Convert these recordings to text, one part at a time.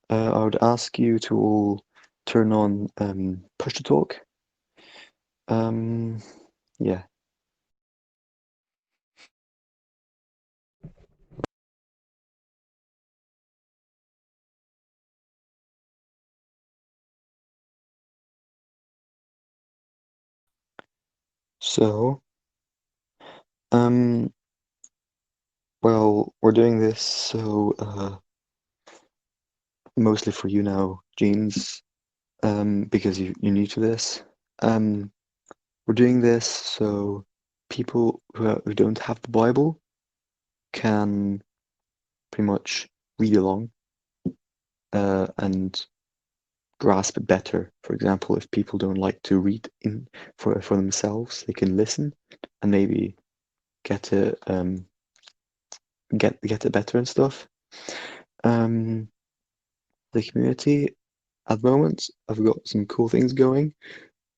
I would ask you to all turn on push to talk. Um, yeah. So, um, well, we're doing this mostly for you now, Jeans, because you're new to this. Um, we're doing this so people who don't have the Bible can pretty much read along and grasp it better. For example, if people don't like to read in for themselves, they can listen and maybe get it get it better and stuff. Um, the community at the moment, I've got some cool things going.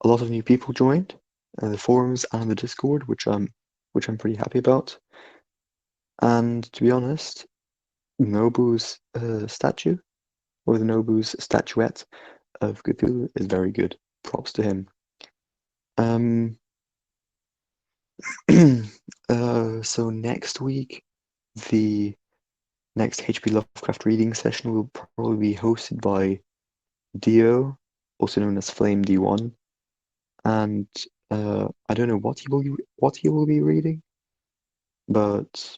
A lot of new people joined the forums and the Discord, which I'm pretty happy about. And to be honest, Nobu's statue or the Nobu's statuette of Cthulhu is very good. Props to him. Um, so next week, the next HP Lovecraft reading session will probably be hosted by Dio, also known as Flame D1, and I don't know what he will be reading, but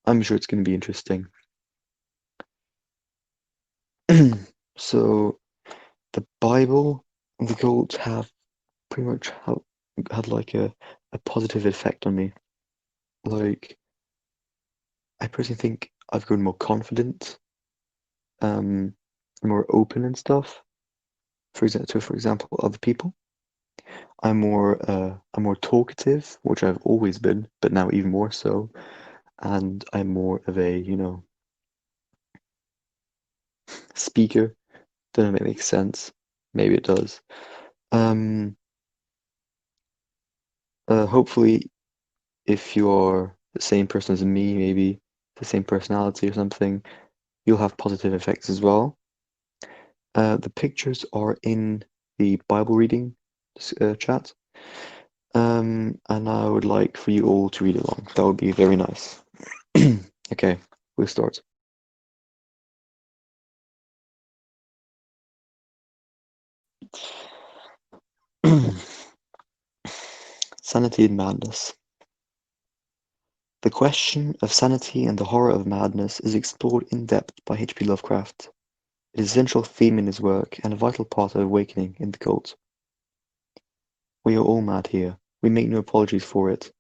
I'm sure it's going to be interesting. So the Bible and the cult have pretty much had like a positive effect on me. Like I personally think I've grown more confident, um, more open and stuff. For example, other people. I'm more talkative, which I've always been, but now even more so. And I'm more of a, speaker. Don't know if it makes sense. Maybe it does. Um, hopefully, if you're the same person as me, maybe the same personality or something, you'll have positive effects as well. The pictures are in the Bible reading chat. And I would like for you all to read along. That would be very nice. Okay, we'll start. Sanity and madness. The question of sanity and the horror of madness is explored in depth by H. P. Lovecraft. It is a central theme in his work and a vital part of awakening in the cult. We are all mad here. We make no apologies for it.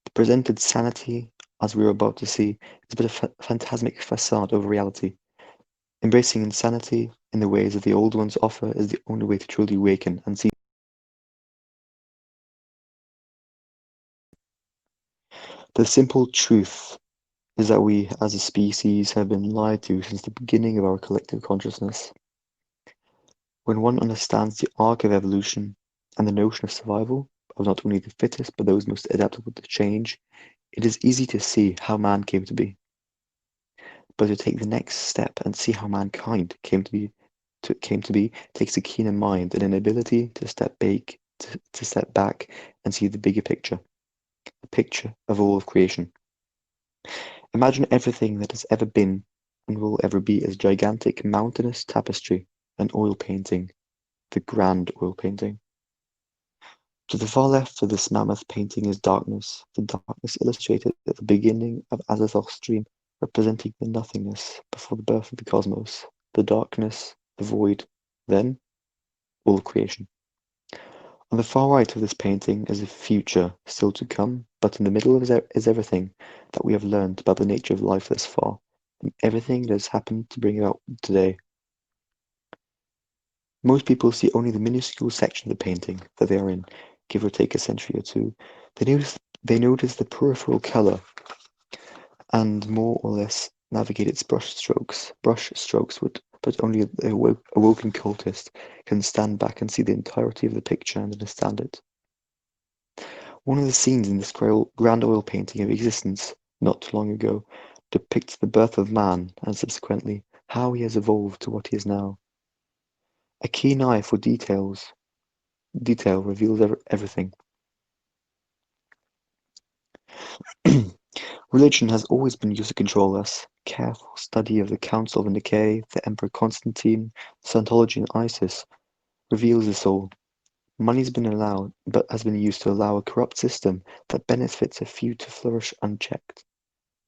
The presented sanity, as we are about to see, is but a phantasmic facade over reality. Embracing insanity in the ways that the old ones offer is the only way to truly awaken and see. The simple truth is that we, as a species, have been lied to since the beginning of our collective consciousness. When one understands the arc of evolution and the notion of survival, of not only the fittest but those most adaptable to change, it is easy to see how man came to be. But to take the next step and see how mankind came to be takes a keener mind and an ability to step back and see the bigger picture, the picture of all of creation. Imagine everything that has ever been and will ever be as gigantic mountainous tapestry, an oil painting, the grand oil painting. To the far left of this mammoth painting is darkness, the darkness illustrated at the beginning of Azathoth's dream, representing the nothingness before the birth of the cosmos, the darkness, the void, then all creation. On the far right of this painting is a future still to come, but in the middle is everything that we have learned about the nature of life thus far, and everything that has happened to bring about today. Most people see only the minuscule section of the painting that they are in, give or take a century or two. They notice the peripheral colour and more or less navigate its brush strokes, but only the awoken cultist can stand back and see the entirety of the picture and understand it. One of the scenes in this grand oil painting of existence, not too long ago, depicts the birth of man and subsequently how he has evolved to what he is now. A keen eye for detail reveals everything. Religion has always been used to control us. Careful study of the Council of Nicaea, the Emperor Constantine, Scientology and ISIS reveals this all. Money has been used to allow a corrupt system that benefits a few to flourish unchecked.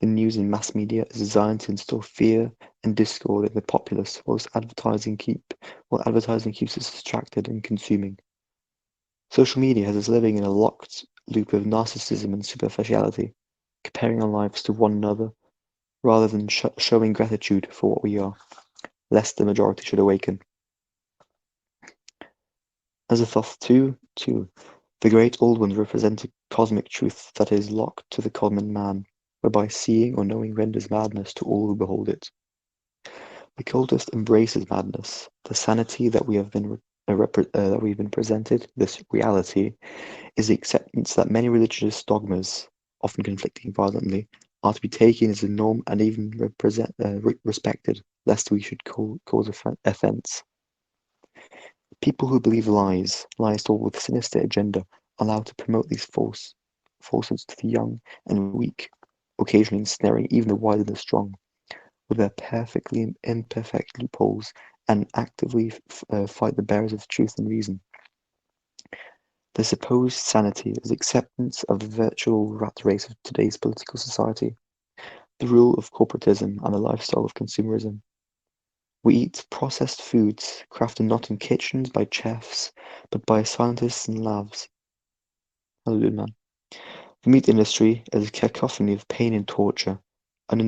The news and mass media is designed to instill fear and discord in the populace while advertising keeps us distracted and consuming. Social media has us living in a locked loop of narcissism and superficiality, comparing our lives to one another rather than showing gratitude for what we are, lest the majority should awaken. As a thought too, the great old ones represent a cosmic truth that is locked to the common man, whereby seeing or knowing renders madness to all who behold it. The cultist embraces madness, the sanity that we have been that we've been presented, this reality, is the acceptance that many religious dogmas, often conflicting violently, are to be taken as a norm and even respected, lest we should cause offence. People who believe lies told with sinister agenda, are allowed to promote these falsehoods to the young and weak, occasionally ensnaring even the wise and the strong, with their perfectly imperfect loopholes, and actively fight the bearers of truth and reason. The supposed sanity is acceptance of the virtual rat race of today's political society, the rule of corporatism and the lifestyle of consumerism. We eat processed foods, crafted not in kitchens by chefs, but by scientists in labs. Hallelujah, man. The meat industry is a cacophony of pain and torture, an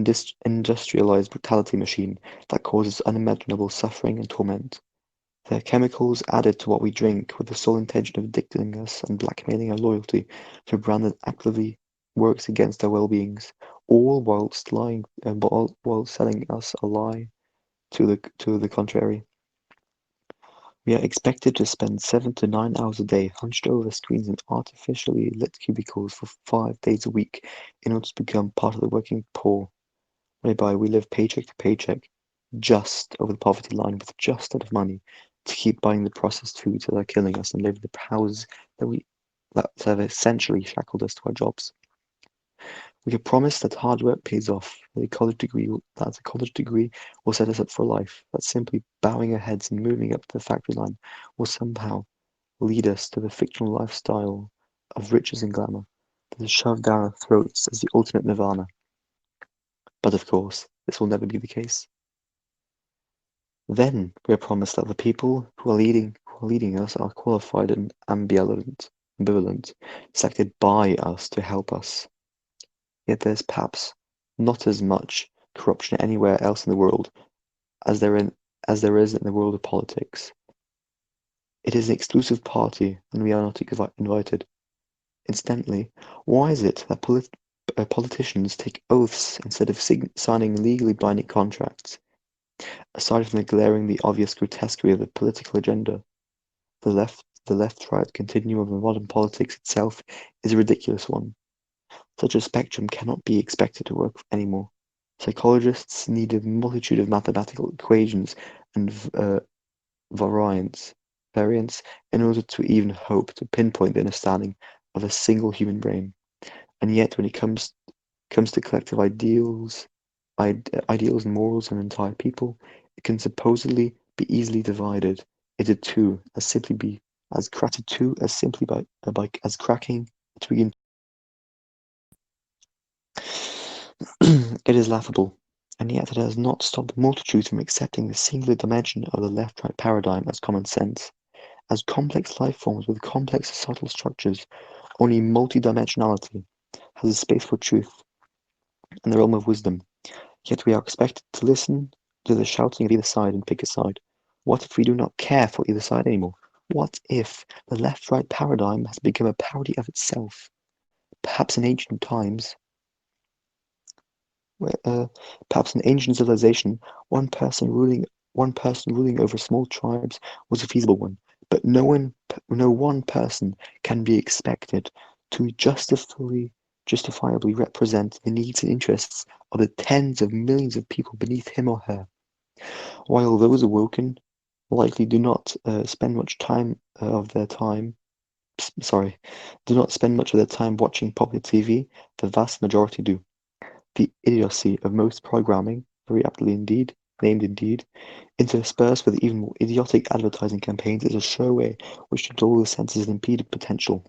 industrialized brutality machine that causes unimaginable suffering and torment. There are chemicals added to what we drink with the sole intention of addicting us and blackmailing our loyalty to a brand that actively works against our well-beings, all whilst selling us a lie to the contrary. We are expected to spend 7 to 9 hours a day hunched over screens in artificially lit cubicles for 5 days a week in order to become part of the working poor, whereby we live paycheck to paycheck, just over the poverty line with just enough money to keep buying the processed foods that are killing us and live in the houses that have essentially shackled us to our jobs. We are promised that hard work pays off, that a college degree will set us up for life, that simply bowing our heads and moving up the factory line will somehow lead us to the fictional lifestyle of riches and glamour that is shoved down our throats as the ultimate nirvana. But of course, this will never be the case. Then we are promised that the people who are leading us are qualified and ambivalent, selected by us to help us. Yet there's perhaps not as much corruption anywhere else in the world as there is in the world of politics. It is an exclusive party, and we are not invited. Incidentally, why is it that politicians take oaths instead of signing legally binding contracts? Aside from the glaringly obvious grotesquerie of the political agenda, the left-right continuum of modern politics itself is a ridiculous one. Such a spectrum cannot be expected to work anymore. Psychologists need a multitude of mathematical equations and variants in order to even hope to pinpoint the understanding of a single human brain. And yet, when it comes to collective ideals and morals of an entire people, it can supposedly be easily divided into two as simply as cracking to begin. It is laughable, and yet it has not stopped the multitude from accepting the singular dimension of the left-right paradigm as common sense. As complex life forms with complex societal structures, only multidimensionality has a space for truth and the realm of wisdom. Yet we are expected to listen to the shouting of either side and pick a side. What if we do not care for either side anymore? What if the left-right paradigm has become a parody of itself? Perhaps in ancient times, perhaps in ancient civilization, one person ruling over small tribes was a feasible one, but no one person can be expected to justifiably represent the needs and interests of the tens of millions of people beneath him or her. While those awoken likely do not spend much time of their time sorry, do not spend much of their time watching popular TV, the vast majority do. The idiocy of most programming, very aptly indeed, named indeed, interspersed with even more idiotic advertising campaigns, is a showway which to dull the senses and impede potential.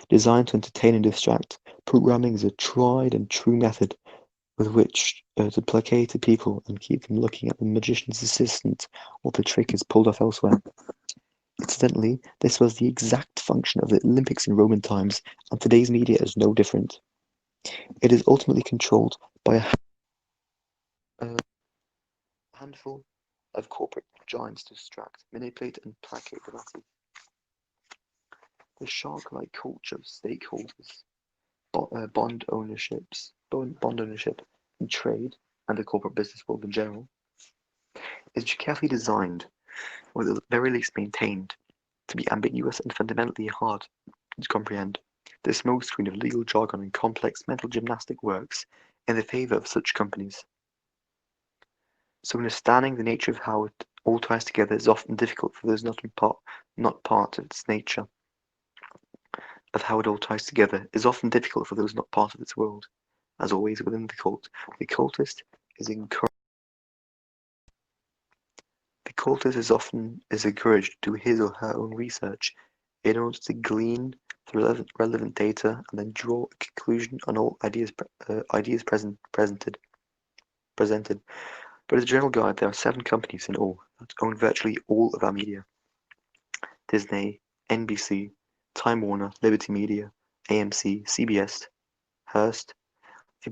Designed to entertain and distract, programming is a tried and true method with which to placate the people and keep them looking at the magician's assistant while the trick is pulled off elsewhere. Incidentally, this was the exact function of the Olympics in Roman times, and today's media is no different. It is ultimately controlled by a handful of corporate giants to distract, manipulate, and placate the masses. The shark-like culture of stakeholders, bond ownership, and trade, and the corporate business world in general, is carefully designed, or at the very least maintained, to be ambiguous and fundamentally hard to comprehend. The smokescreen of legal jargon and complex mental gymnastic works in the favor of such companies. So understanding the nature of how it all ties together is often difficult for those not part of its nature. Of how it all ties together is often difficult for those not part of its world. As always within the cult, the cultist is encouraged. The cultist is encouraged to do his or her own research in order to glean the relevant data and then draw a conclusion on all ideas presented. But as a general guide, there are 7 companies in all that own virtually all of our media: Disney, NBC, Time Warner, Liberty Media, AMC, CBS, Hearst. The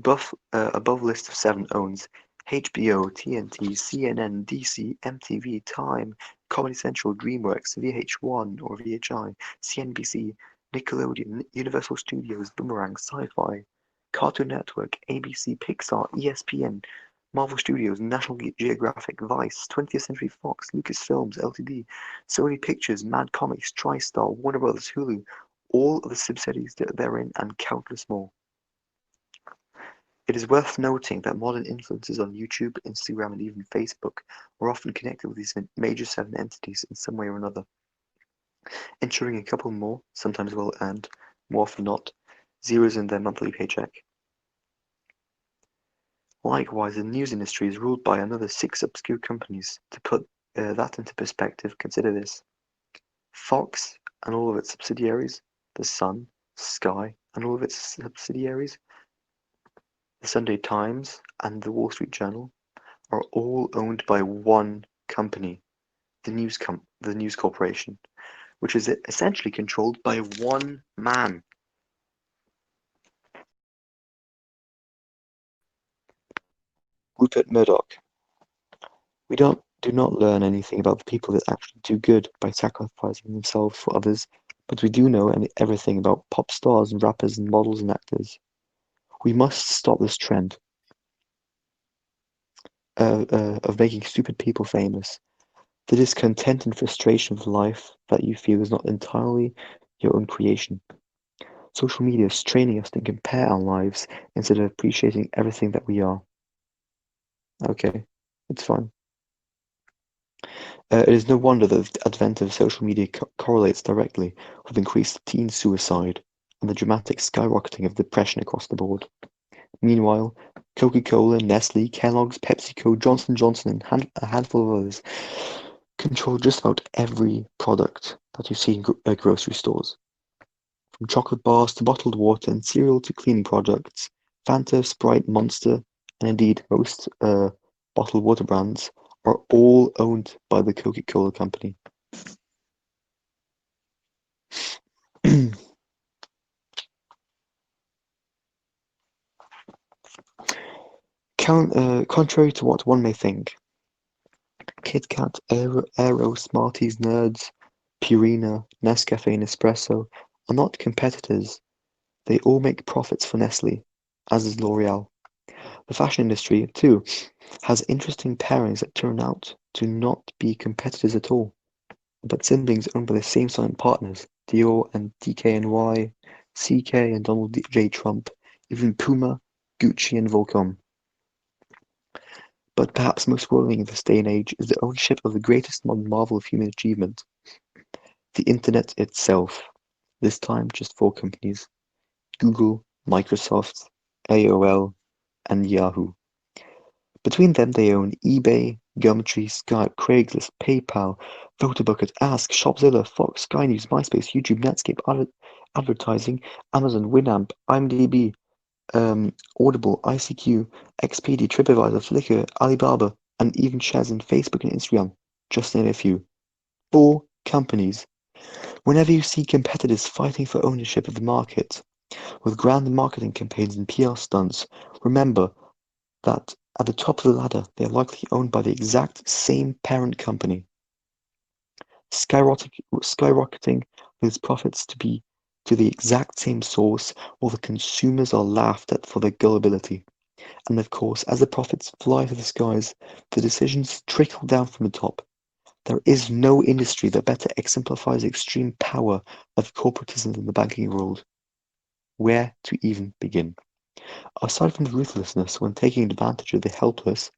above list of 7 owns HBO, TNT, CNN, DC, MTV, Time, Comedy Central, DreamWorks, VH1 or VHI, CNBC, Nickelodeon, Universal Studios, Boomerang, Sci-Fi, Cartoon Network, ABC, Pixar, ESPN, Marvel Studios, National Geographic, Vice, 20th Century Fox, Lucasfilms Ltd, Sony Pictures, Mad Comics, TriStar, Warner Bros., Hulu, all of the subsidiaries therein, and countless more. It is worth noting that modern influencers on YouTube, Instagram, and even Facebook are often connected with these major 7 entities in some way or another, ensuring a couple more, sometimes well-earned, more often not, zeros in their monthly paycheck. Likewise, the news industry is ruled by another 6 obscure companies. To put that into perspective, consider this: Fox and all of its subsidiaries, The Sun, Sky and all of its subsidiaries, The Sunday Times and The Wall Street Journal, are all owned by one company, the News Corporation, which is essentially controlled by one man. Rupert Murdoch. We do not learn anything about the people that actually do good by sacrificing themselves for others, but we do know everything about pop stars and rappers and models and actors. We must stop this trend of making stupid people famous. The discontent and frustration with life that you feel is not entirely your own creation. Social media is training us to compare our lives instead of appreciating everything that we are. Okay, it's fine. It is no wonder that the advent of social media correlates directly with increased teen suicide and the dramatic skyrocketing of depression across the board. Meanwhile, Coca-Cola, Nestle, Kellogg's, PepsiCo, Johnson & Johnson, and a handful of others control just about every product that you see in grocery stores. From chocolate bars to bottled water and cereal to cleaning products, Fanta, Sprite, Monster, and indeed most bottled water brands are all owned by the Coca-Cola company. Contrary to what one may think, Kit Kat, Aero, Smarties, Nerds, Purina, Nescafe, and Nespresso are not competitors. They all make profits for Nestle, as does L'Oreal. The fashion industry, too, has interesting pairings that turn out to not be competitors at all, but siblings owned by the same silent partners: Dior and DKNY, CK and Donald J. Trump, even Puma, Gucci and Volcom. But perhaps most worrying in this day and age is the ownership of the greatest modern marvel of human achievement, the Internet itself. This time just four companies: Google, Microsoft, AOL, and Yahoo. Between them they own eBay, Gumtree, Skype, Craigslist, PayPal, Photobucket, Ask, Shopzilla, Fox, Sky News, MySpace, YouTube, Netscape, Advertising, Amazon, Winamp, IMDb, Audible, ICQ, Expedia, TripAdvisor, Flickr, Alibaba, and even shares in Facebook and Instagram, just to name a few. Four companies. Whenever you see competitors fighting for ownership of the market, with grand marketing campaigns and PR stunts, remember that at the top of the ladder they are likely owned by the exact same parent company, skyrocketing those profits to the exact same source, while the consumers are laughed at for their gullibility. And of course, as the profits fly to the skies, the decisions trickle down from the top. There is no industry that better exemplifies the extreme power of corporatism than the banking world. Where to even begin? Aside from the ruthlessness when taking advantage of the helpless,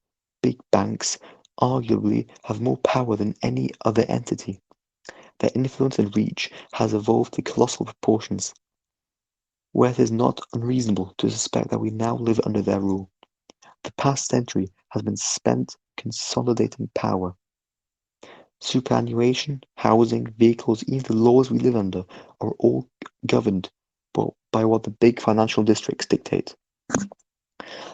big banks arguably have more power than any other entity. Their influence and reach has evolved to colossal proportions, where it is not unreasonable to suspect that we now live under their rule. The past century has been spent consolidating power. Superannuation, housing, vehicles, even the laws we live under are all governed by what the big financial districts dictate.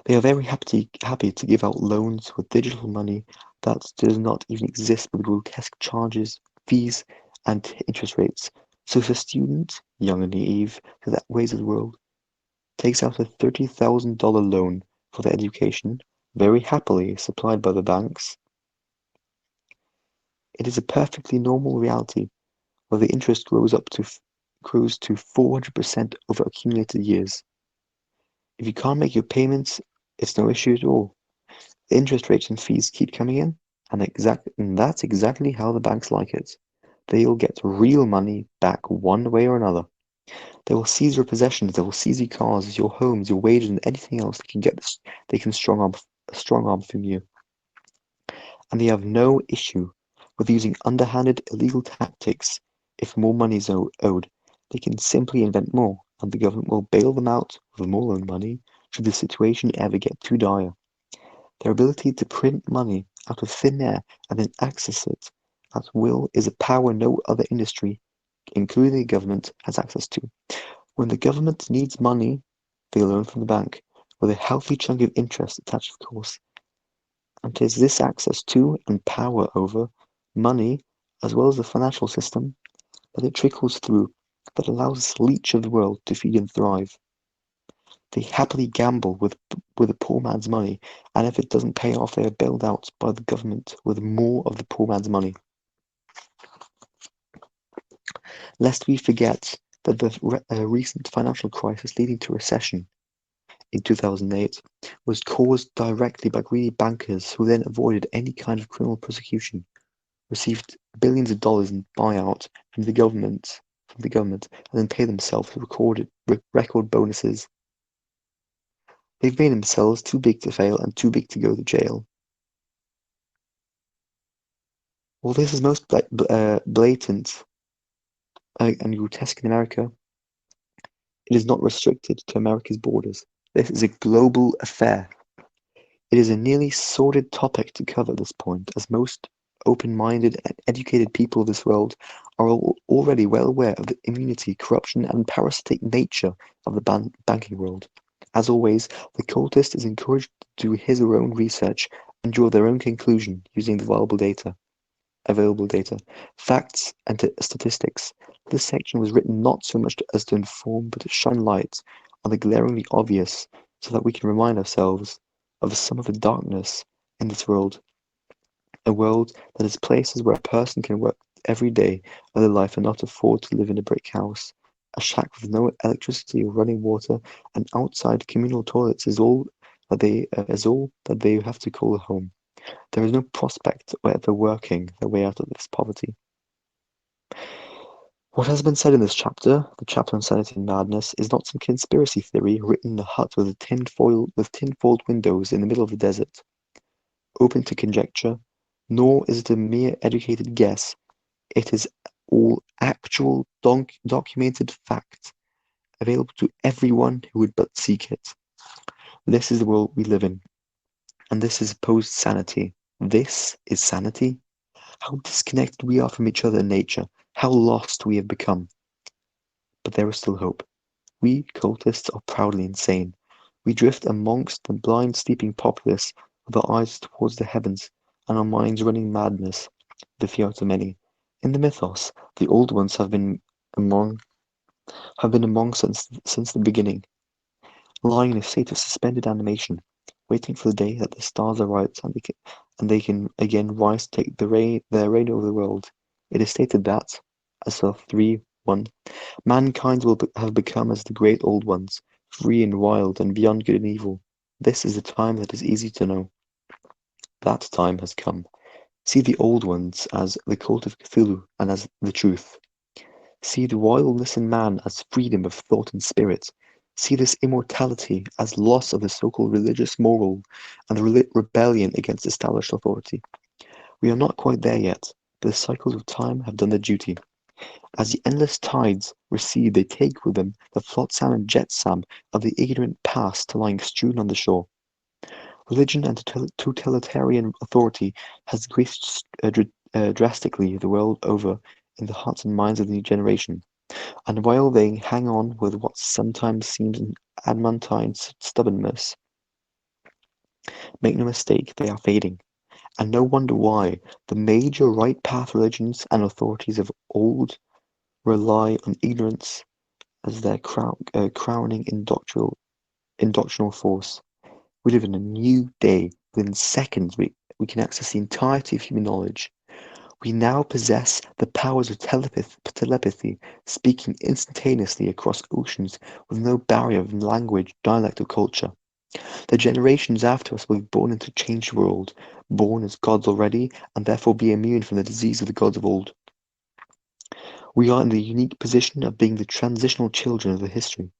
They are very happy to give out loans with digital money that does not even exist, with grotesque charges, fees, and interest rates. So if a student, young and naive to the ways of the world, takes out a $30,000 loan for their education, very happily supplied by the banks, it is a perfectly normal reality where the interest grows to 400% over accumulated years. If you can't make your payments, it's no issue at all. The interest rates and fees keep coming in, and that's exactly how the banks like it. They'll get real money back one way or another. They will seize your possessions, they will seize your cars, your homes, your wages, and anything else they can strong arm from you. And they have no issue with using underhanded illegal tactics. If more money is owed, they can simply invent more, and the government will bail them out with more loan money should the situation ever get too dire. Their ability to print money out of thin air and then access it at will is a power no other industry, including the government, has access to. When the government needs money, they loan from the bank, with a healthy chunk of interest attached, of course. And it is this access to and power over money, as well as the financial system, that it trickles through, that allows this leech of the world to feed and thrive. They happily gamble with a poor man's money, and if it doesn't pay off, they are bailed out by the government with more of the poor man's money. Lest we forget that the recent financial crisis leading to recession in 2008 was caused directly by greedy bankers who then avoided any kind of criminal prosecution, received billions of dollars in buyout from the government, and then paid themselves record bonuses. They've made themselves too big to fail and too big to go to jail. While this is most blatant and grotesque in America, it is not restricted to America's borders. This is a global affair. It is a nearly sordid topic to cover at this point, as most open-minded and educated people of this world are already well aware of the immunity, corruption, and parasitic nature of the banking world. As always, the cultist is encouraged to do his or her own research and draw their own conclusion using the available data, facts, and statistics. This section was written not so much as to inform, but to shine light on the glaringly obvious, so that we can remind ourselves of some of the darkness in this world. A world that is places where a person can work every day of their life and not afford to live in a brick house. A shack with no electricity or running water and outside communal toilets is all that they have to call a home. There is no prospect of ever working their way out of this poverty. What has been said in this chapter, the chapter on sanity and madness, is not some conspiracy theory written in a hut with tinfoiled windows in the middle of the desert. open to conjecture, nor is it a mere educated guess. It is all actual documented fact, available to everyone who would but seek it. This is the world we live in, and this is supposed sanity. This is sanity? How disconnected we are from each other in nature, how lost we have become. But there is still hope. We cultists are proudly insane. We drift amongst the blind sleeping populace with our eyes towards the heavens and our minds running madness, the fear of many. In the mythos, the old ones among have been among since the beginning, lying in a state of suspended animation, waiting for the day that the stars are right and they can again rise to take their reign over the world. It is stated that, as of 3:1, mankind will have become as the great old ones, free and wild and beyond good and evil. This is a time that is easy to know. That time has come. See the old ones as the cult of Cthulhu and as the truth. See the royalness in man as freedom of thought and spirit. See this immortality as loss of the so-called religious moral and the rebellion against established authority. We are not quite there yet, but the cycles of time have done their duty. As the endless tides recede, they take with them the flotsam and jetsam of the ignorant past lying strewn on the shore. Religion and totalitarian authority has increased drastically the world over in the hearts and minds of the new generation. And while they hang on with what sometimes seems an adamantine stubbornness, make no mistake, they are fading. And no wonder why. The major right path religions and authorities of old rely on ignorance as their crowning indoctrinal force. We live in a new day. Within seconds, we can access the entirety of human knowledge. We now possess the powers of telepathy, speaking instantaneously across oceans with no barrier of language, dialect, or culture. The generations after us will be born into a changed world, born as gods already, and therefore be immune from the disease of the gods of old. We are in the unique position of being the transitional children of the history.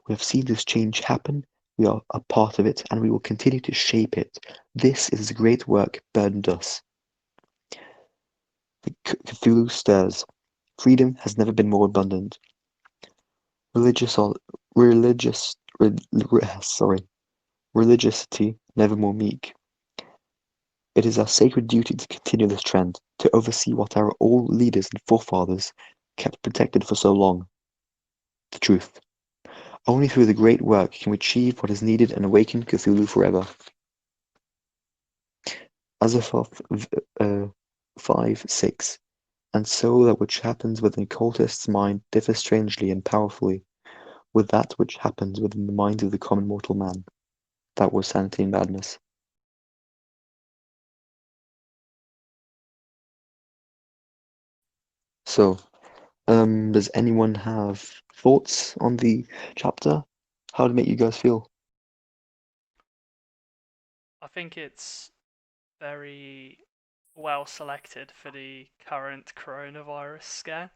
We have seen this change happen, we are a part of it, and we will continue to shape it. This is the great work burdened us. The Cthulhu stirs. Freedom has never been more abundant. Religious, religious, religiosity never more meek. It is our sacred duty to continue this trend, to oversee what our old leaders and forefathers kept protected for so long. The truth. Only through the great work can we achieve what is needed and awaken Cthulhu forever. Azafoth 5:6. And so that which happens within the occultist's mind differs strangely and powerfully with that which happens within the mind of the common mortal man. That was Sanity and Madness. So, does anyone have thoughts on the chapter? How did it make you guys feel? I think it's very well selected for the current coronavirus scare.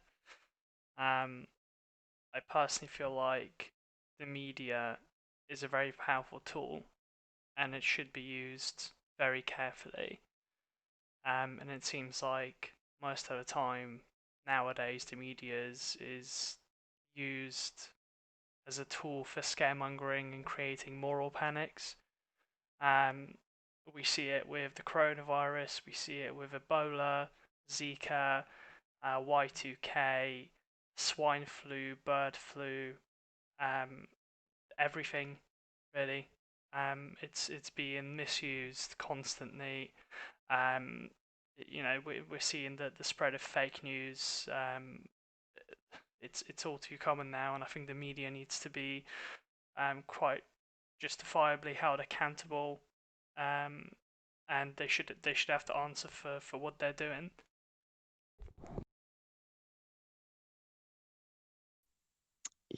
Um, I personally feel like the media is a very powerful tool and it should be used very carefully. And it seems like most of the time nowadays the media is used as a tool for scaremongering and creating moral panics. Um, we see it with the coronavirus, we see it with Ebola, Zika, Y2K, swine flu, bird flu, um, everything really. It's being misused constantly. Um, we're seeing the spread of fake news. It's all too common now, and I think the media needs to be quite justifiably held accountable, um, and they should have to answer for what they're doing.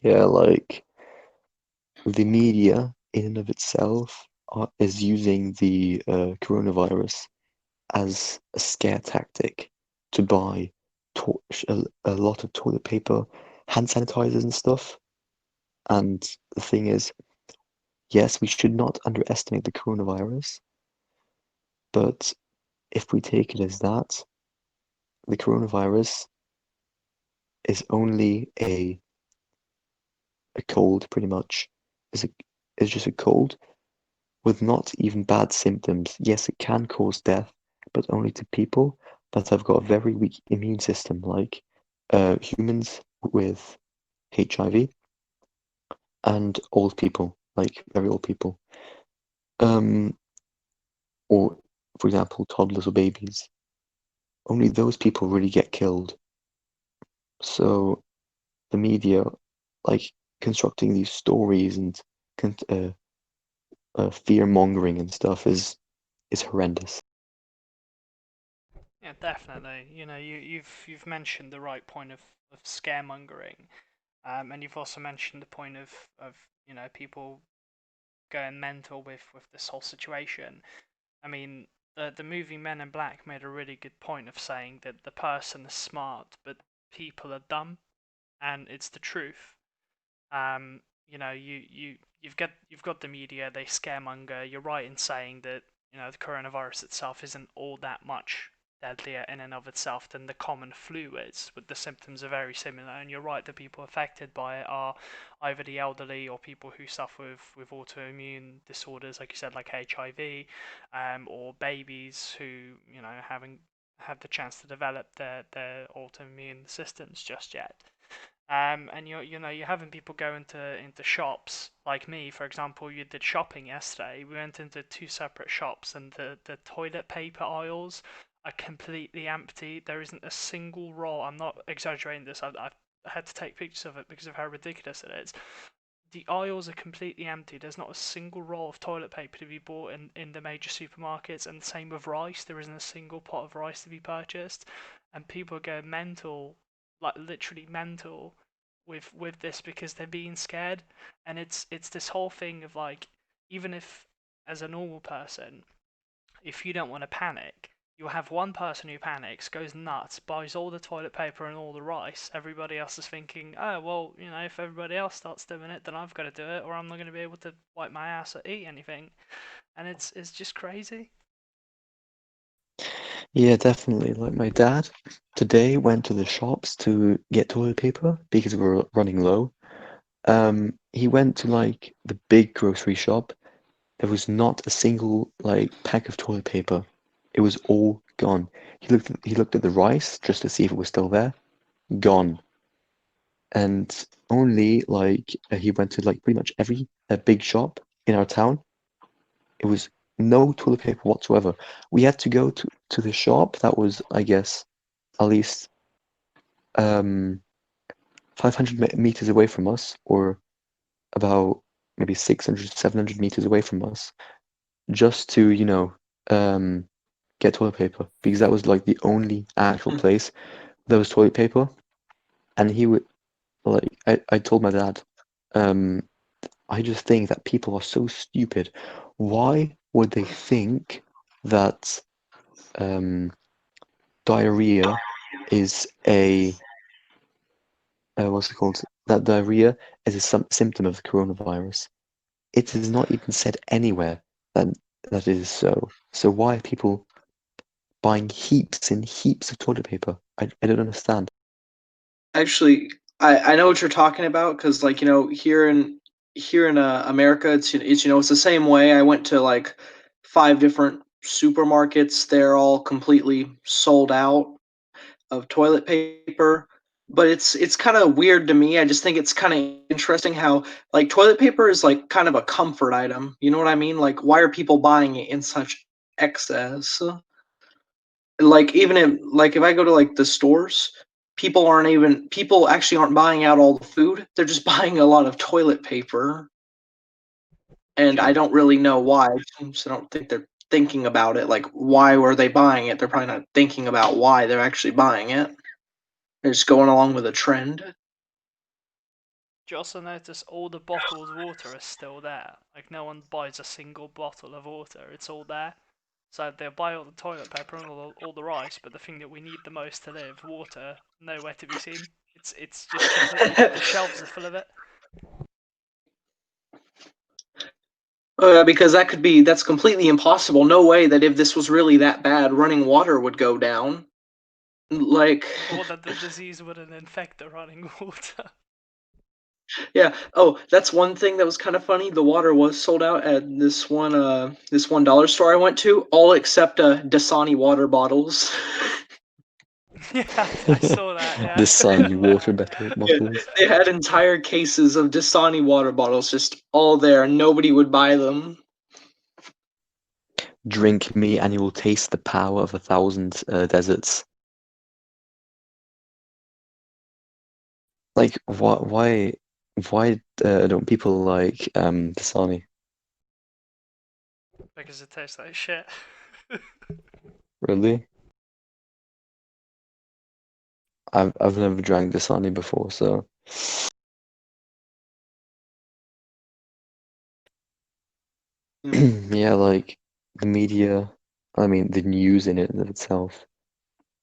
Yeah, like the media in and of itself is using the coronavirus as a scare tactic to buy a lot of toilet paper, hand sanitizers, and stuff. And the thing is, yes, we should not underestimate the coronavirus, But if we take it as that, the coronavirus is only a cold, pretty much. Is a is just a cold with not even bad symptoms. Yes, it can cause death, but only to people that have got a very weak immune system, like humans with HIV and old people, like very old people. Um, or for example, toddlers or babies. Only those people really get killed. So the media, like constructing these stories and fear mongering and stuff, is horrendous. Yeah, definitely. You know, you've mentioned the right point of scaremongering, and you've also mentioned the point of people going mental with this whole situation. I mean, the movie Men in Black made a really good point of saying that the person is smart, but people are dumb, and it's the truth. You've got the media, they scaremonger. You're right in saying that the coronavirus itself isn't all that much deadlier in and of itself than the common flu is, but the symptoms are very similar. And you're right, the people affected by it are either the elderly or people who suffer with autoimmune disorders, like you said, like HIV, or babies who haven't had the chance to develop their autoimmune systems just yet. And you're having people go into shops like me, for example. You did shopping yesterday. We went into two separate shops, and the toilet paper aisles are completely empty. There isn't a single roll. I'm not exaggerating this. I've had to take pictures of it because of how ridiculous it is. The aisles are completely empty. There's not a single roll of toilet paper to be bought in the major supermarkets, and the same with rice. There isn't a single pot of rice to be purchased, and people are going mental, like literally mental, with this because they're being scared. And it's this whole thing of like, even if as a normal person, if you don't want to panic, you'll have one person who panics, goes nuts, buys all the toilet paper and all the rice. Everybody else is thinking, oh, well, if everybody else starts doing it, then I've got to do it, or I'm not going to be able to wipe my ass or eat anything. And it's just crazy. Yeah, definitely. Like my dad today went to the shops to get toilet paper because we were running low. He went to like the big grocery shop. There was not a single like pack of toilet paper. It was all gone. He looked at the rice just to see if it was still there. Gone. And only like he went to like pretty much every big shop in our town. It was no toilet paper whatsoever. We had to go to the shop that was, I guess, at least um 500 meters away from us, or about maybe 600, 700 meters away from us, just to, get toilet paper because that was like the only actual place there was toilet paper. And he would like, I told my dad, um, I just think that people are so stupid. Why would they think that um, diarrhea is what's it called? That diarrhea is a symptom of the coronavirus. It is not even said anywhere that that is so. So why are people buying heaps and heaps of toilet paper? I don't understand. Actually, I know what you're talking about because like here in America it's the same way. I went to like five different supermarkets. They're all completely sold out of toilet paper. But it's kind of weird to me. I just think it's kind of interesting how like toilet paper is like kind of a comfort item. You know what I mean? Like why are people buying it in such excess? Like even if I go to like the stores, people actually aren't buying out all the food. They're just buying a lot of toilet paper, and I Joe, don't really know why. So I don't think they're thinking about it. Like why were they buying it? They're probably not thinking about why they're actually buying it. They're just going along with a trend. do you also notice all the bottled water is still there? Like no one buys a single bottle of water. It's all there. So they'll buy all the toilet paper and all the rice, but the thing that we need the most to live, water, nowhere to be seen. It's just completely. The shelves are full of it. Oh yeah, because that's completely impossible. No way that if this was really that bad, running water would go down. Like, Or that the disease wouldn't infect the running water. yeah. Oh, that's one thing that was kind of funny. The water was sold out at this one dollar store I went to, all except Dasani water bottles. Yeah, I saw that, The yeah. sunny water Yeah, bottles. they had entire cases of Dasani water bottles just all there, and nobody would buy them. Drink me and you will taste the power of 1,000 deserts. Like, why don't people like Dasani? Because it tastes like shit. Really? I've never drank Dasani before, so Hmm. yeah, like the media, I mean the news in it of itself,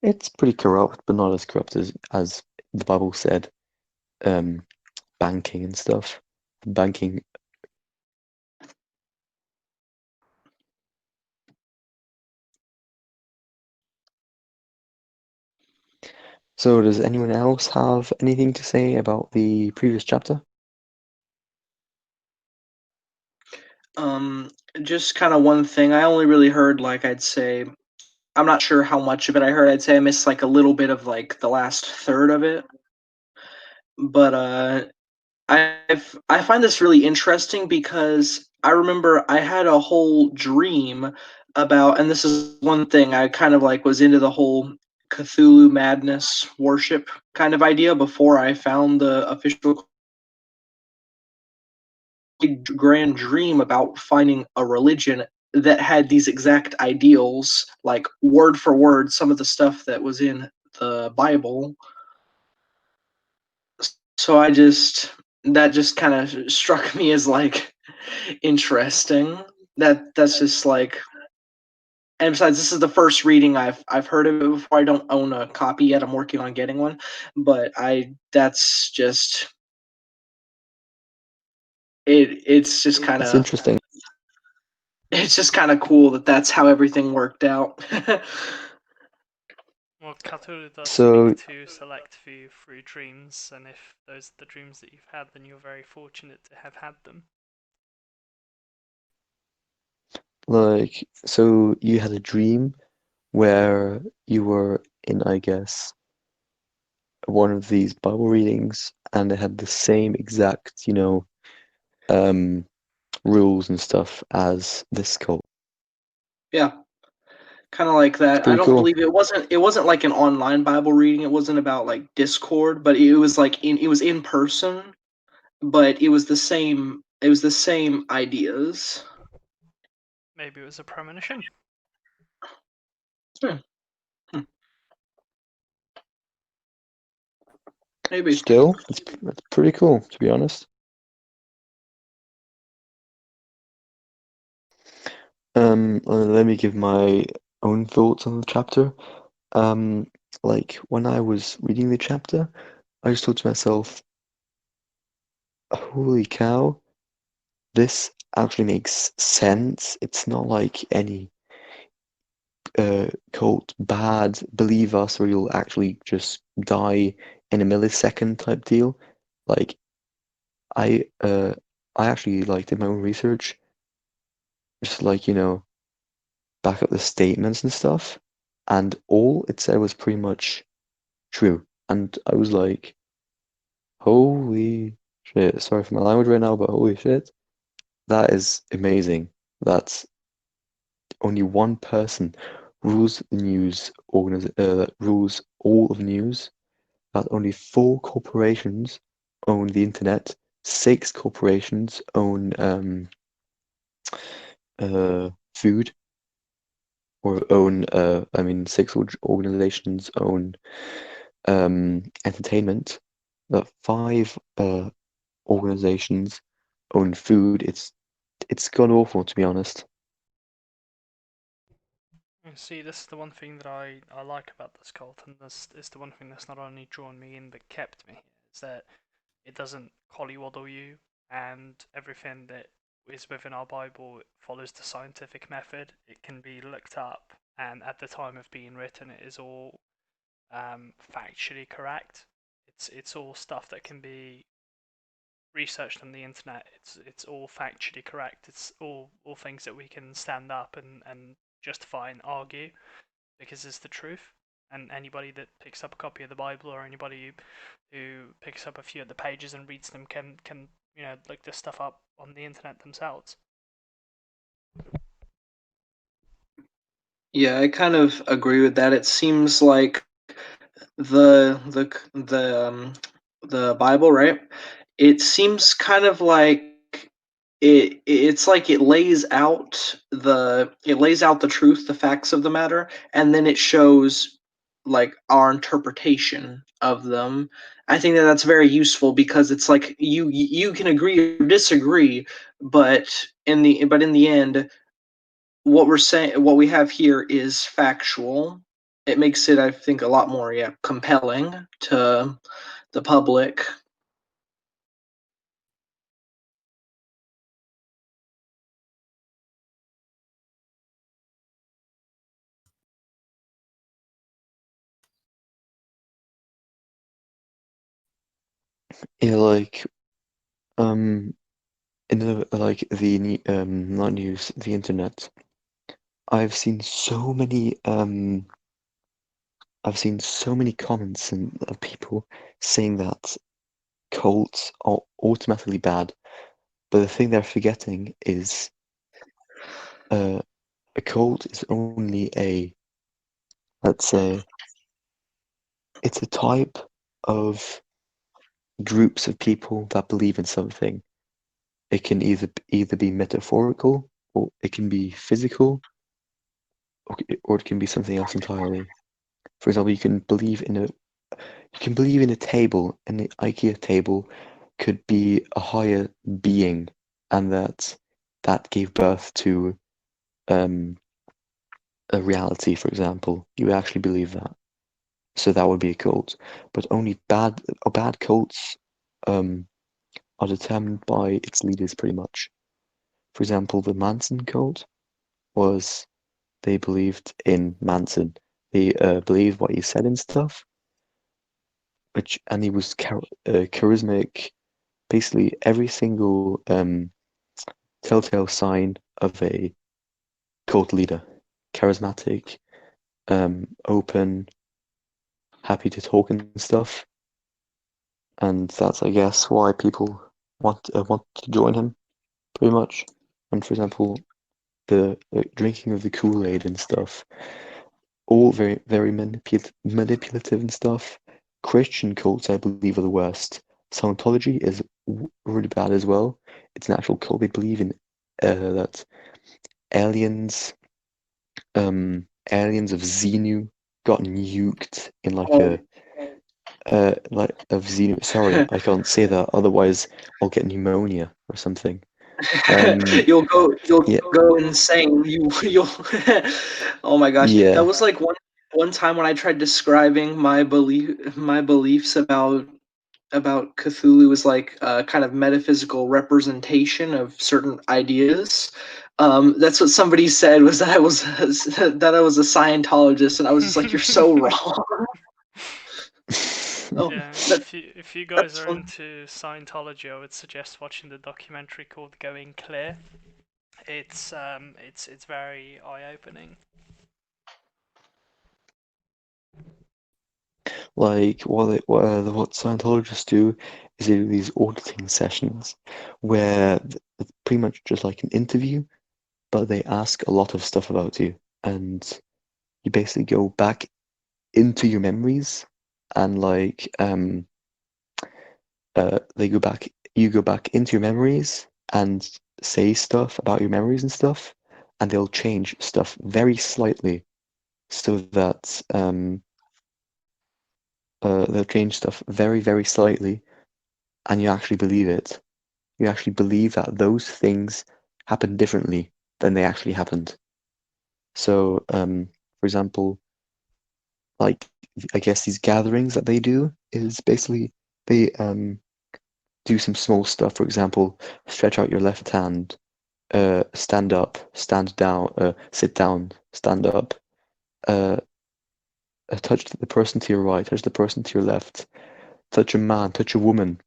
it's pretty corrupt, but not as corrupt as the Bible said. Um, Banking and stuff. Banking. So does anyone else have anything to say about the previous chapter? Um, just kind of one thing. I only really heard, like, I'd say, I'm not sure how much of it I heard. I'd say I missed like a little bit of like the last third of it. But I find this really interesting because I remember I had a whole dream about, and this is one thing I kind of like was into the whole Cthulhu madness worship kind of idea before I found the official grand dream about finding a religion that had these exact ideals, like word for word, some of the stuff that was in the Bible. So that just kind of struck me as like interesting. That's just like, and besides, this is the first reading I've heard of it before. I don't own a copy yet. I'm working on getting one, but I that's just it's just kind It's of interesting. it's just kind of cool that that's how everything worked out. Well, Cthulhu does So, speak to select few through dreams, and if those are the dreams that you've had, then you're very fortunate to have had them. so you had a dream where you were in, I guess, one of these Bible readings, and it had the same exact, um, rules and stuff as this cult. Yeah, kind of like It's that. I pretty don't cool. believe it wasn't like an online Bible reading. It wasn't about like Discord, but it was like it was in person, but it was the same ideas. Maybe it was a premonition. Hmm, hmm, maybe. Still, it's pretty cool, to be honest. Let me give my own thoughts on the chapter. Um, like when I was reading the chapter, I just thought to myself, holy cow, this actually makes sense. It's not like any cult bad, believe us, or you'll actually just die in a millisecond type deal. Like I uh I actually like did my own research, just like, back up the statements and stuff, and all it said was pretty much true. And I was like, holy shit, sorry for my language right now, but holy shit, that is amazing. That's only one person rules the news rules all of news. That only four corporations own the internet. Six corporations own food, or own I mean six organizations own entertainment. That five organizations own food. It's god awful, to be honest. See, this is the one thing that I like about this cult, and this is the one thing that's not only drawn me in but kept me here, is that it doesn't collywaddle you, and everything that is within our Bible follows the scientific method. It can be looked up, and at the time of being written, it is all factually correct. It's all stuff that can be researched on the internet. It's all factually correct. It's all things that we can stand up and justify and argue because it's the truth. And anybody that picks up a copy of the Bible or anybody who picks up a few of the pages and reads them can look this stuff up on the internet themselves. Yeah, I kind of agree with that. It seems like the the the Bible, right? It seems kind of like it's like it lays out the truth, the facts of the matter, and then it shows like our interpretation of them. I think that that's very useful because it's like you can agree or disagree, but in the end, what we have here is factual. It makes it, I think, a lot more, yeah, compelling to the public. Yeah, like in the not news, the internet, I've seen so many I've seen so many comments of people saying that cults are automatically bad, but the thing they're forgetting is uh, a cult is only let's say, it's a type of groups of people that believe in something. It can either be metaphorical, or it can be physical, or it can be something else entirely. For example, you can believe in a table, and the IKEA table could be a higher being, and that gave birth to um, a reality, for example. You actually believe that. So that would be a cult. But only bad cults um, are determined by its leaders pretty much. For example, the Manson cult was they believed in Manson. They believed what he said and stuff, and he was charismatic. Basically, every single telltale sign of a cult leader: charismatic, open, happy to talk and stuff. And that's, I guess, why people want to join him, pretty much. And for example, the drinking of the Kool-Aid and stuff, all very very manipulative and stuff. Christian cults, I believe, are the worst. Scientology is really bad as well. It's an actual cult. They believe in that aliens, aliens of Xenu got nuked in Oh. like of Xenu. Sorry, I can't say that. Otherwise, I'll get pneumonia or something. You'll Yeah, go insane. You'll Oh my gosh. That yeah. was like one time when I tried describing my beliefs about Cthulhu as like a kind of metaphysical representation of certain ideas. That's what somebody said, was that I was that I was a Scientologist, and I was just like, you're so wrong. Oh, Yeah, that if you guys that's are fun. into Scientology, I would suggest watching the documentary called Going Clear. It's very eye opening. Like what Scientologists do is they do these auditing sessions where it's pretty much just like an interview, but they ask a lot of stuff about you, and you basically go back into your memories, and they go back, you go back into your memories and say stuff about your memories and stuff, and they'll change stuff very slightly so that they'll change stuff very, very slightly, and you actually believe it. You actually believe that those things happen differently than they actually happened. So, for example, like I guess these gatherings that they do is basically they do some small stuff. For example, stretch out your left hand, stand up, stand down, sit down, stand up, touch the person to your right, touch the person to your left, touch a man, touch a woman,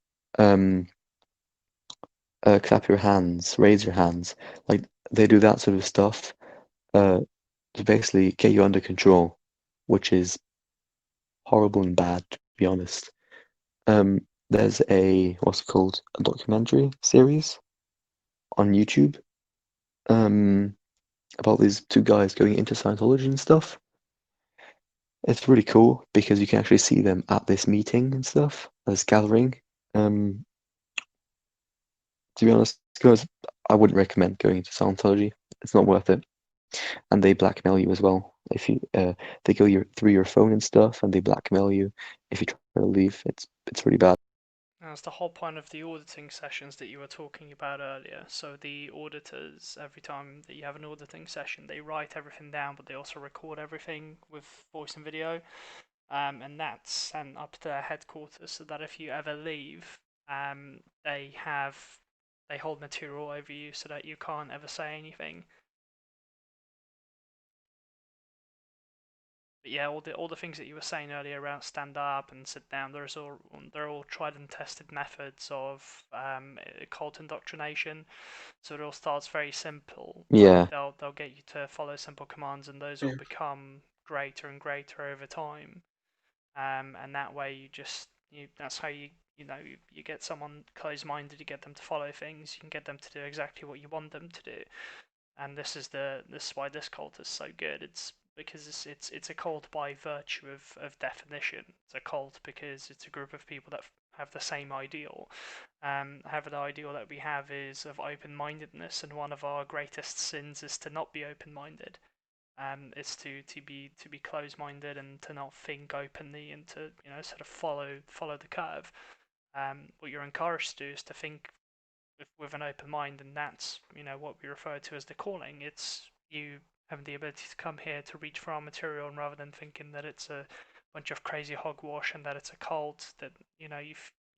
clap your hands, raise your hands. Like they do that sort of stuff to basically get you under control, which is horrible and bad, to be honest. There's what's it called? A documentary series on YouTube about these two guys going into Scientology and stuff. It's really cool because you can actually see them at this meeting and stuff, this gathering. To be honest, guys, I wouldn't recommend going into Scientology. It's not worth it, and they blackmail you as well. If you they go through your phone and stuff, and they blackmail you if you try to leave. It's really bad. That's the whole point of the auditing sessions that you were talking about earlier. So the auditors, every time that you have an auditing session, they write everything down, but they also record everything with voice and video. And that's sent up to their headquarters so that if you ever leave, they hold material over you so that you can't ever say anything. But yeah, all the things that you were saying earlier around stand up and sit down, they're all tried and tested methods of cult indoctrination. So it all starts very simple. Like Yeah, they'll get you to follow simple commands, and those will Yeah. become greater and greater over time. And that way that's how you get someone closed-minded, you get them to follow things, you can get them to do exactly what you want them to do. And this is why this cult is so good. It's because it's a cult by virtue of definition. It's a cult because it's a group of people that have the same ideal. Have the ideal that we have is of open-mindedness, and one of our greatest sins is to not be open-minded. It's to be closed-minded and to not think openly and to sort of follow the curve. What you're encouraged to do is to think with an open mind, and that's what we refer to as the calling. It's you having the ability to come here to reach for our material, and rather than thinking that it's a bunch of crazy hogwash and that it's a cult, that you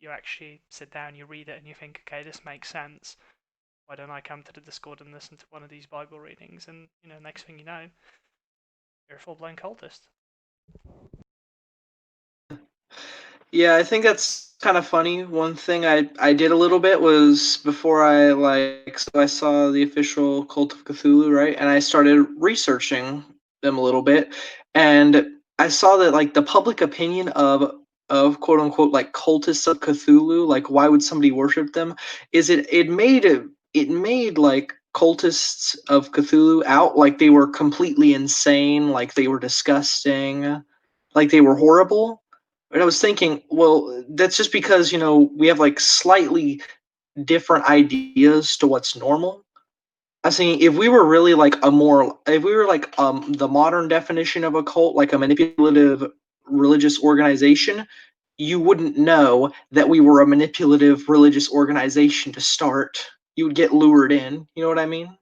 actually sit down, you read it, and you think, okay, this makes sense. Why don't I come to the Discord and listen to one of these Bible readings? And next thing you know, you're a full-blown cultist. Yeah, I think that's kind of funny. One thing I did a little bit was before I saw the official Cult of Cthulhu, right? And I started researching them a little bit, and I saw that like the public opinion of quote unquote like cultists of Cthulhu, like why would somebody worship them? Is it made like cultists of Cthulhu out like they were completely insane, like they were disgusting, like they were horrible. And I was thinking, well, that's just because, we have like slightly different ideas to what's normal. I was thinking if we were really like if we were like the modern definition of a cult, like a manipulative religious organization, you wouldn't know that we were a manipulative religious organization to start. You would get lured in. You know what I mean?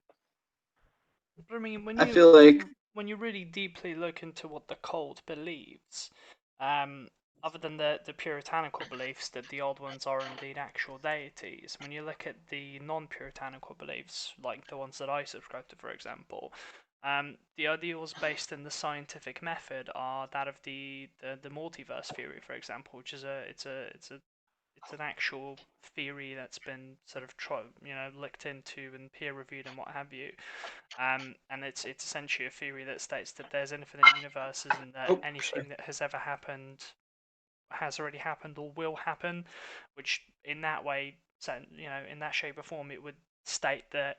But I mean, I feel like when you really deeply look into what the cult believes, um, other than the puritanical beliefs that the old ones are indeed actual deities, when you look at the non-puritanical beliefs, like the ones that I subscribe to, for example, the ideals based in the scientific method are that of the multiverse theory, for example, which is it's an actual theory that's been sort of looked into and peer reviewed and what have you. And it's essentially a theory that states that there's infinite universes and that oh, sorry. anything that has ever happened has already happened or will happen, which in that way, so in that shape or form, it would state that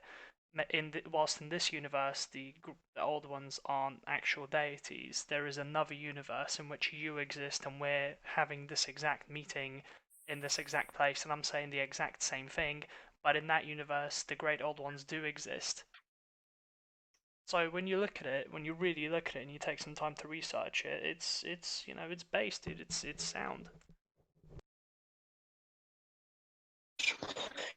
whilst in this universe the old ones aren't actual deities, there is another universe in which you exist and we're having this exact meeting in this exact place, and I'm saying the exact same thing, but in that universe the great old ones do exist. So when you look at it, when you really look at it and you take some time to research it, it's based, dude. It's sound.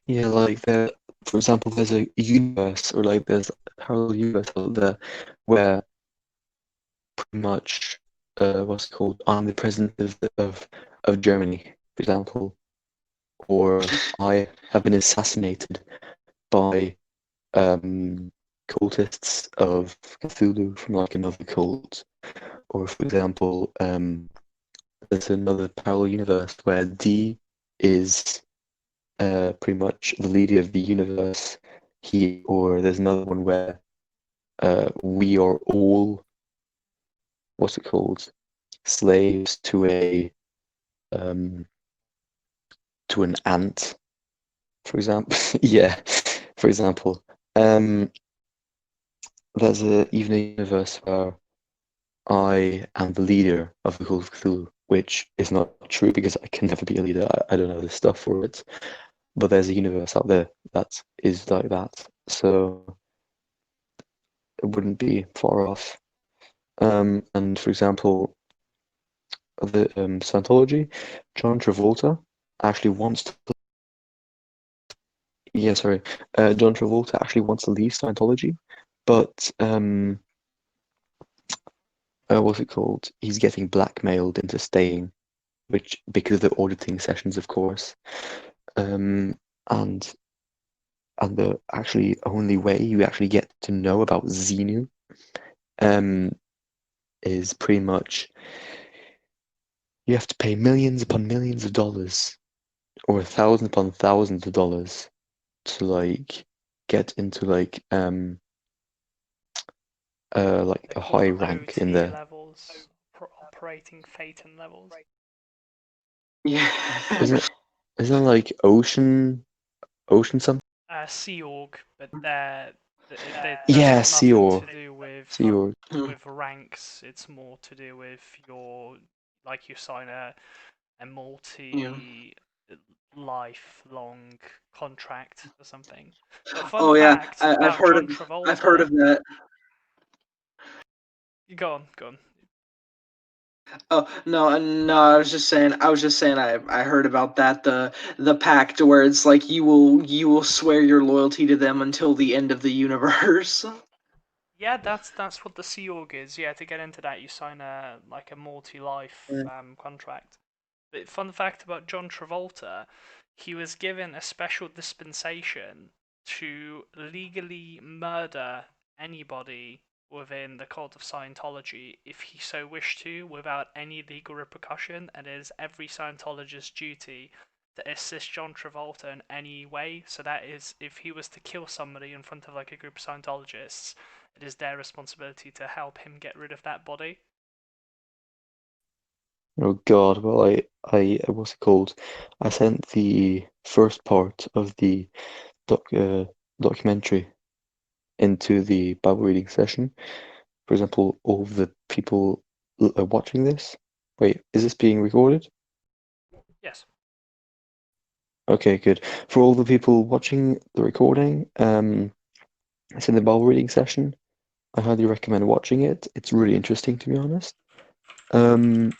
yeah. For example, there's a universe, or like there's a parallel universe out there where pretty much, what's it called? I'm the president of Germany, for example, or I have been assassinated by cultists of Cthulhu from like another cult, or for example, there's another parallel universe where D is pretty much the leader of the universe. Or there's another one where we are all, what's it called, slaves um to an ant, for example. Yeah, for example. There's even a universe where I am the leader of the Cult of Cthulhu, which is not true because I can never be a leader. I don't know the stuff for it. But there's a universe out there that is like that. So it wouldn't be far off. And for example, the Scientology, John Travolta actually wants to. Yeah, sorry. John Travolta actually wants to leave Scientology, but what's it called? He's getting blackmailed into staying, which because of the auditing sessions, of course. Um, and and the actually only way you actually get to know about Xenu um is pretty much you have to pay millions upon millions of dollars or thousands upon thousands of dollars to like get into like They're a called high rank in OT the levels, operating Phaeton levels. Yeah. isn't it like ocean something? Sea Org, but that's Yeah, got Sea nothing Org. to do Sea Org. with ranks. It's more to do with your, like, you sign a Yeah. lifelong contract or something. But fun Oh yeah, fact I've about heard John of I've heard Travolta. of that. Go on, go on. Oh no, no, I was just saying I heard about that, the pact where it's like you will swear your loyalty to them until the end of the universe. Yeah, that's what the Sea Org is. Yeah, to get into that, you sign a multi-life Yeah. contract. But fun fact about John Travolta, he was given a special dispensation to legally murder anybody within the cult of Scientology if he so wished to, without any legal repercussion, and it is every Scientologist's duty to assist John Travolta in any way. So that is, if he was to kill somebody in front of like a group of Scientologists, it is their responsibility to help him get rid of that body. Oh God, well I what's it called? I sent the first part of the documentary into the Bible reading session. For example, all of the people watching this. Wait, is this being recorded? Yes. Okay, good. For all the people watching the recording, it's in the Bible reading session. I highly recommend watching it. It's really interesting, to be honest. Um,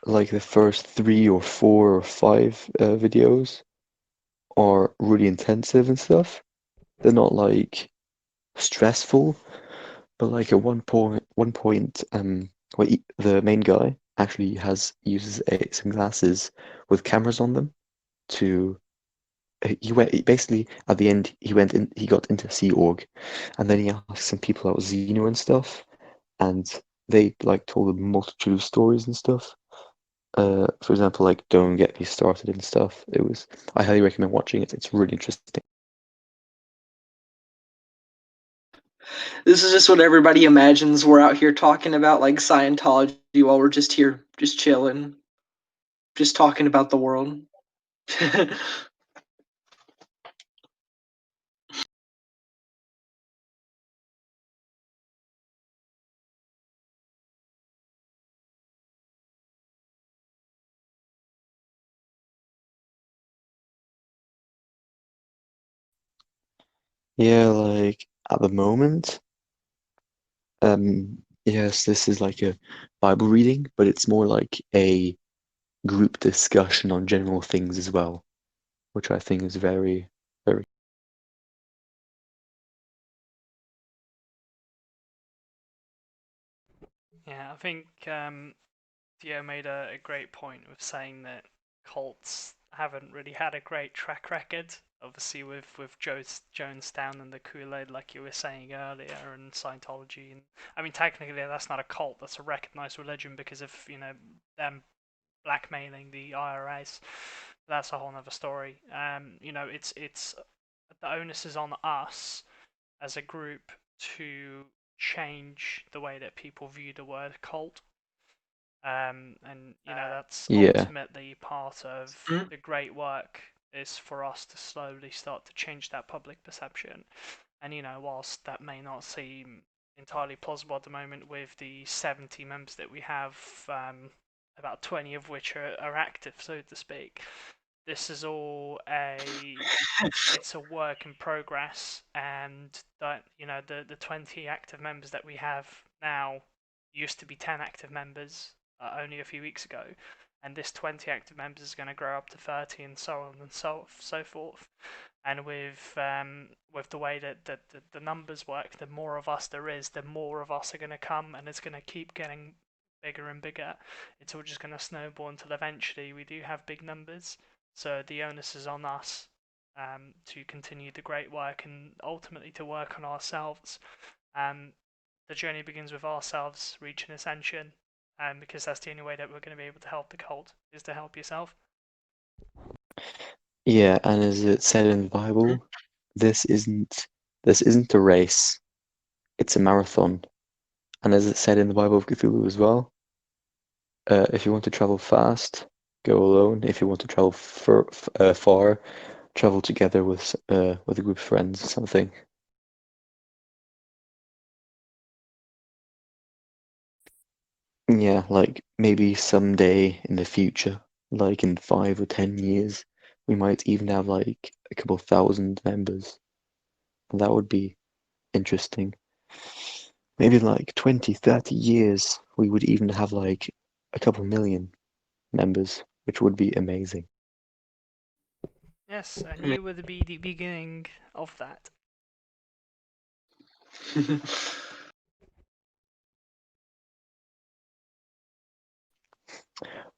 like the first 3 or 4 or 5 videos are really intensive and stuff. They're not like stressful, but like at one point, well, the main guy actually uses some glasses with cameras on them to. Basically at the end he got into Sea Org, and then he asked some people about Xeno and stuff, and they like told a multitude of stories and stuff. For example, like Don't Get Me Started and stuff. I highly recommend watching it. It's really interesting. This is just what everybody imagines we're out here talking about, like Scientology, while we're just here, just chilling, just talking about the world. Yeah, like at the moment, yes, this is like a Bible reading, but it's more like a group discussion on general things as well, which I think is very, very. Yeah, I think Dio made a great point with saying that cults haven't really had a great track record obviously with Jonestown and the Kool-Aid, like you were saying earlier, and Scientology. And I mean, technically, that's not a cult; that's a recognized religion because of them blackmailing the IRS. That's a whole other story. It's the onus is on us as a group to change the way that people view the word cult. And that's Yeah. ultimately part of Mhm. the great work is for us to slowly start to change that public perception. And whilst that may not seem entirely plausible at the moment with the 70 members that we have, about 20 of which are active, so to speak, this is all it's a work in progress, and that the 20 active members that we have now used to be 10 active members only a few weeks ago, and this 20 active members is going to grow up to 30, and so on and so forth. And with the way that the numbers work, the more of us there is, the more of us are going to come, and it's going to keep getting bigger and bigger. It's all just going to snowball until eventually we do have big numbers. So the onus is on us to continue the great work and ultimately to work on ourselves. Um, the journey begins with ourselves reaching ascension, because that's the only way that we're going to be able to help the cult is to help yourself. Yeah, and as it said in the Bible, this isn't this isn't a race, it's a marathon. And as it said in the Bible of Cthulhu as well, if you want to travel fast, go alone. If you want to travel far, travel together with a group of friends or something. Yeah, like maybe someday in the future, like in 5 or 10 years, we might even have like a couple thousand members. And that would be interesting. Maybe in like 20, 30 years, we would even have like a couple million members, which would be amazing. Yes, and you would be the beginning of that.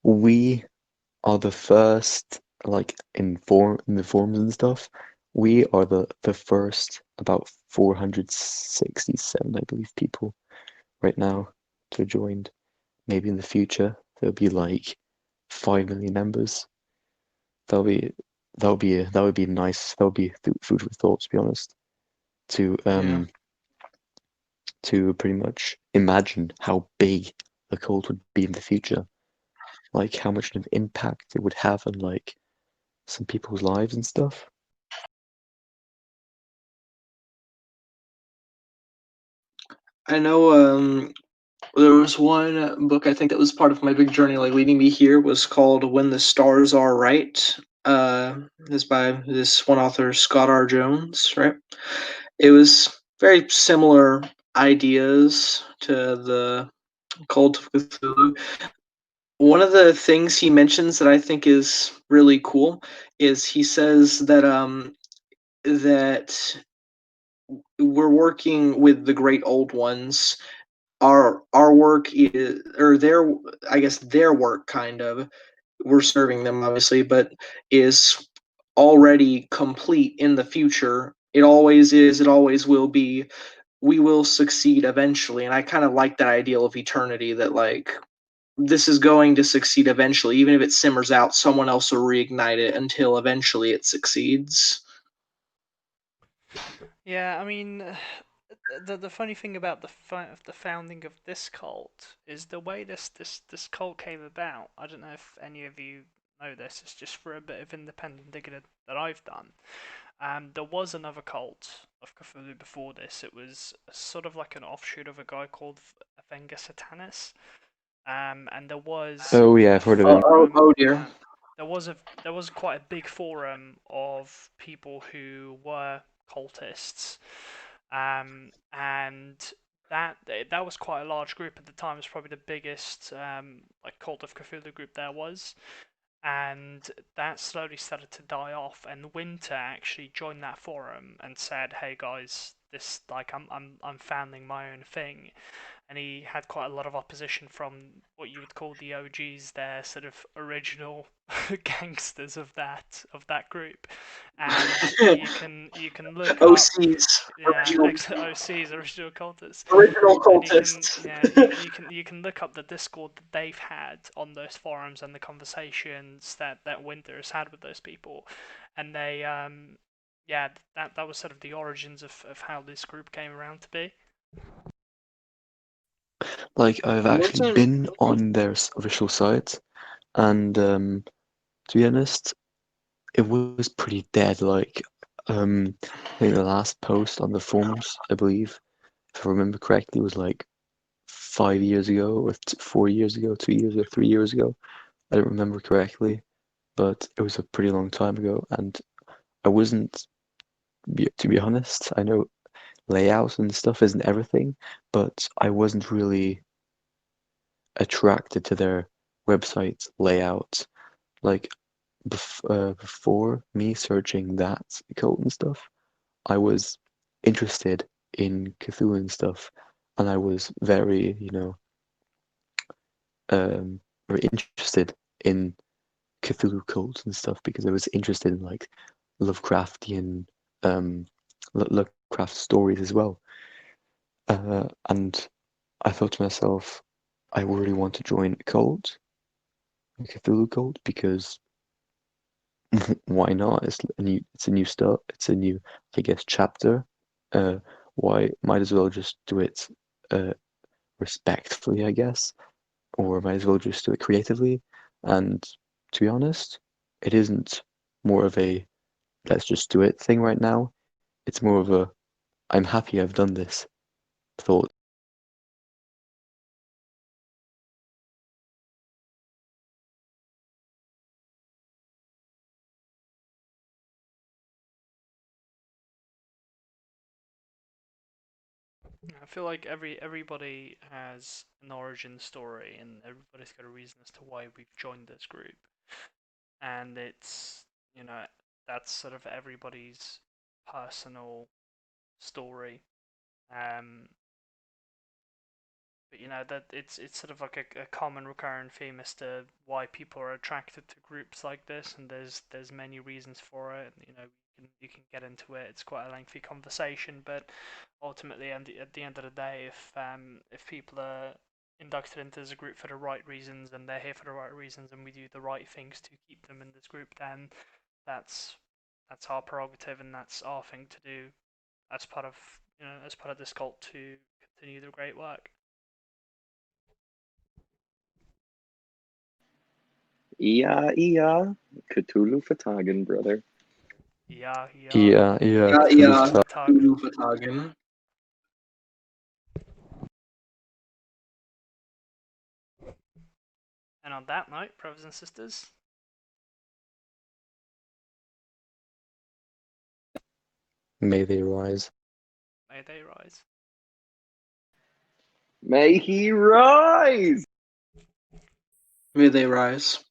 We are the first, like in the forums and stuff, we are the first about 467, I believe, people right now to join. Maybe in the future there'll be like 5 million members. That'll be that would be nice. That would be food for thought, to be honest. To Yeah. to pretty much imagine how big the cult would be in the future, like how much of an impact it would have on like some people's lives and stuff. I know there was one book I think that was part of my big journey, like leading me here, was called When the Stars Are Right. This by this one author, Scott R. Jones, right? It was very similar ideas to the Cult of Cthulhu. One of the things he mentions that I think is really cool is he says that that we're working with the great old ones. Our work is, or their, I guess their work kind of, we're serving them obviously, but is already complete in the future. It always is, it always will be. We will succeed eventually. And I kind of like that ideal of eternity, that like this is going to succeed eventually. Even if it simmers out, someone else will reignite it until eventually it succeeds. Yeah, I mean, the funny thing about the founding of this cult is the way this cult came about. I don't know if any of you know this. It's just for a bit of independent digging that I've done. There was another cult of Cthulhu before this. It was sort of like an offshoot of a guy called Avenger Satanis. And there was Oh yeah, a I've heard of Oh, him. oh, forum. oh dear. There was quite a big forum of people who were cultists, and that was quite a large group at the time. It was probably the biggest like cult of Cthulhu group there was, and that slowly started to die off. And Winter actually joined that forum and said, "Hey guys, this like I'm founding my own thing." and he had quite a lot of opposition from what you would call the OGs, their sort of original gangsters of that group, and you can look up, OCs, yeah, original OCs, original cultists, original and you can, cultists. yeah, you can look up the Discord that they've had on those forums and the conversations that Winter has had with those people, and they yeah, that was sort of the origins of how this group came around to be. Like, I've It actually wasn't. been on their official site, and to be honest, it was pretty dead. Like, I think the last post on the forums, I believe, if I remember correctly, was like 5 years ago, or 4 years ago, 2 years ago, 3 years ago. I don't remember correctly, but it was a pretty long time ago, and I wasn't, to be honest, I know layout and stuff isn't everything, but I wasn't really attracted to their website layout. Like, before me searching that cult and stuff, I was interested in Cthulhu and stuff, and I was very, very interested in Cthulhu cults and stuff because I was interested in like Lovecraftian, um, Lovecraft stories as well. And I thought to myself, I really want to join a cult, a Cthulhu cult, because why not? It's a new start. It's a new, I guess, chapter. Uh, why might as well just do it uh, respectfully, I guess, or might as well just do it creatively. And to be honest, it isn't more of a let's just do it thing right now. It's more of a I'm happy I've done this thought. I feel like everybody has an origin story, and everybody's got a reason as to why we've joined this group, and it's, you know, that's sort of everybody's personal story. Um, but that it's sort of like a common recurrent theme as to why people are attracted to groups like this, and there's many reasons for it. You can get into it. It's quite a lengthy conversation, but ultimately, at the end of the day, if people are inducted into this group for the right reasons, and they're here for the right reasons, and we do the right things to keep them in this group, then that's that's our prerogative, and that's our thing to do as part of as part of this cult to continue the great work. Ja, Cthulhu Vertagen, brother. Ja, Yeah, yeah, Ja, Cthulhu ja, Vertagen. Cthulhu Vertagen. And on that note, brothers and sisters, may they rise. may they rise. May he rise! May they rise.